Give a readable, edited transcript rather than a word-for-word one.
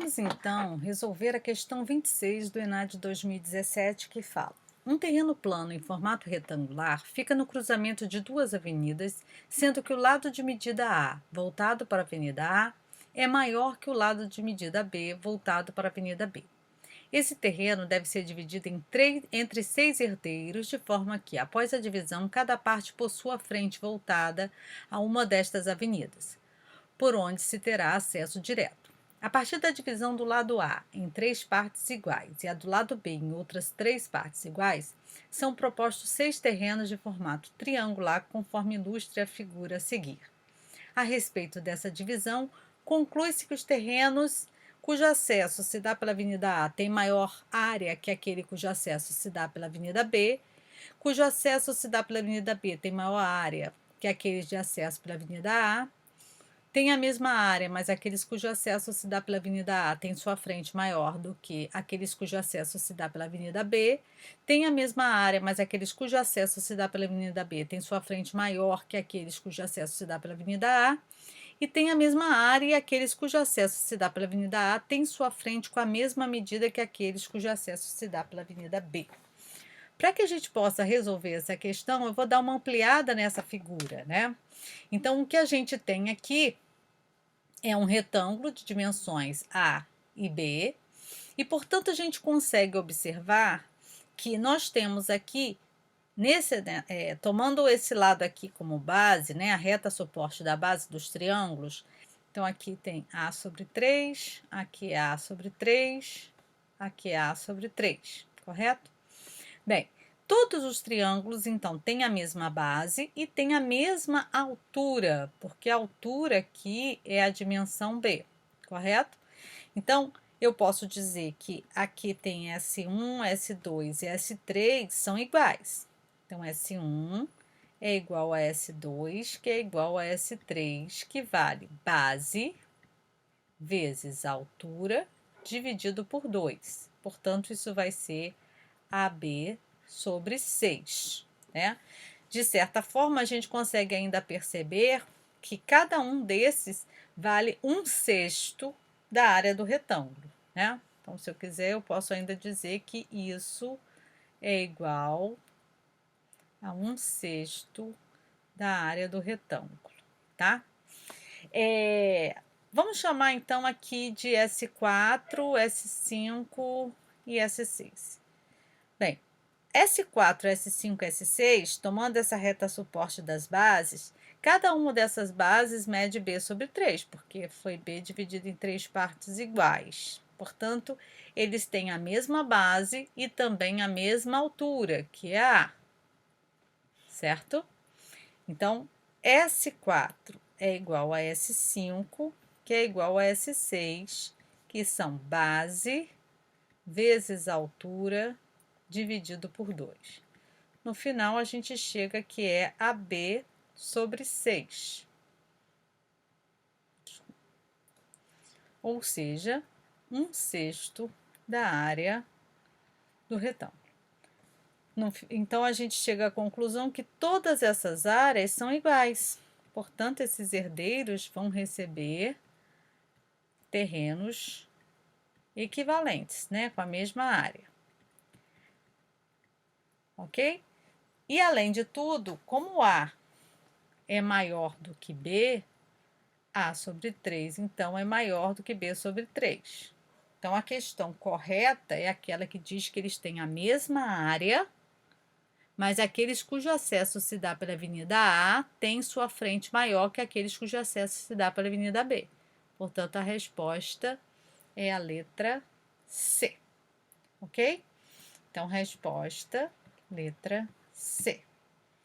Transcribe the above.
Vamos então resolver a questão 26 do ENAD 2017, que fala: um terreno plano em formato retangular fica no cruzamento de duas avenidas, sendo que o lado de medida A, voltado para a Avenida A, é maior que o lado de medida B, voltado para a Avenida B. Esse terreno deve ser dividido entre 6 herdeiros, de forma que, após a divisão, cada parte possua a frente voltada a uma destas avenidas, por onde se terá acesso direto. A partir da divisão do lado A em 3 partes iguais e a do lado B em outras 3 partes iguais, são propostos 6 terrenos de formato triangular, conforme ilustre a figura a seguir. A respeito dessa divisão, conclui-se que os terrenos cujo acesso se dá pela Avenida A têm maior área que aquele cujo acesso se dá pela Avenida B, cujo acesso se dá pela Avenida B tem maior área que aqueles de acesso pela Avenida A, tem a mesma área, mas aqueles cujo acesso se dá pela Avenida A têm sua frente maior do que aqueles cujo acesso se dá pela Avenida B, tem a mesma área, mas aqueles cujo acesso se dá pela Avenida B têm sua frente maior que aqueles cujo acesso se dá pela Avenida A, e tem a mesma área e aqueles cujo acesso se dá pela Avenida A têm sua frente com a mesma medida que aqueles cujo acesso se dá pela Avenida B. Para que a gente possa resolver essa questão, eu vou dar uma ampliada nessa figura, né? Então, o que a gente tem aqui é um retângulo de dimensões A e B, e, portanto, a gente consegue observar que nós temos aqui, tomando esse lado aqui como base, né, a reta suporte da base dos triângulos, então aqui tem A sobre 3, aqui é A sobre 3, aqui é A sobre 3, correto? Bem, todos os triângulos, então, têm a mesma base e têm a mesma altura, porque a altura aqui é a dimensão B, correto? Então, eu posso dizer que aqui tem S1, S2 e S3 são iguais. Então, S1 é igual a S2, que é igual a S3, que vale base vezes altura dividido por 2. Portanto, isso vai ser AB sobre 6, né? De certa forma, a gente consegue ainda perceber que cada um desses vale 1/6 da área do retângulo, né? Então, se eu quiser, eu posso ainda dizer que isso é igual a 1/6 da área do retângulo, tá? Vamos chamar então aqui de S4, S5 e S6. Bem, S4, S5, S6, tomando essa reta suporte das bases, cada uma dessas bases mede B sobre 3, porque foi B dividido em 3 partes iguais. Portanto, eles têm a mesma base e também a mesma altura, que é A, certo? Então, S4 é igual a S5, que é igual a S6, que são base vezes altura dividido por 2. No final, a gente chega que é AB sobre 6. Ou seja, 1/6 da área do retângulo. Então, a gente chega à conclusão que todas essas áreas são iguais. Portanto, esses herdeiros vão receber terrenos equivalentes, né, com a mesma área. Ok? E, além de tudo, como A é maior do que B, A sobre 3, então, é maior do que B sobre 3. Então, a questão correta é aquela que diz que eles têm a mesma área, mas aqueles cujo acesso se dá pela Avenida A têm sua frente maior que aqueles cujo acesso se dá pela Avenida B. Portanto, a resposta é a letra C. Ok? Então, resposta, letra C.